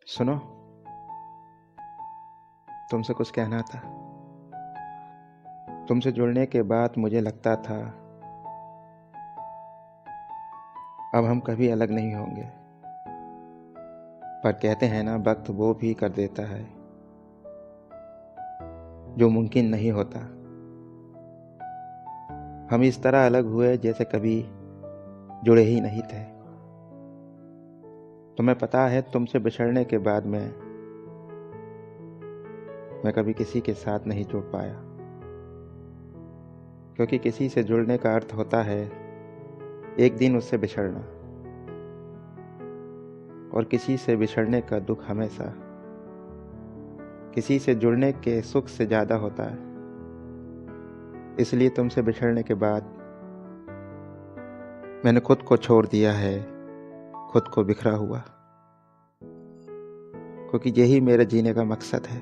सुनो, तुमसे कुछ कहना था। तुमसे जुड़ने के बाद मुझे लगता था अब हम कभी अलग नहीं होंगे। पर कहते हैं ना, वक्त वो भी कर देता है जो मुमकिन नहीं होता। हम इस तरह अलग हुए जैसे कभी जुड़े ही नहीं थे। तुम्हें पता है, तुमसे बिछड़ने के बाद मैं कभी किसी के साथ नहीं जुड़ पाया, क्योंकि किसी से जुड़ने का अर्थ होता है एक दिन उससे बिछड़ना, और किसी से बिछड़ने का दुख हमेशा किसी से जुड़ने के सुख से ज्यादा होता है। इसलिए तुमसे बिछड़ने के बाद मैंने खुद को छोड़ दिया है, खुद को बिखरा हुआ, क्योंकि यही मेरे जीने का मकसद है।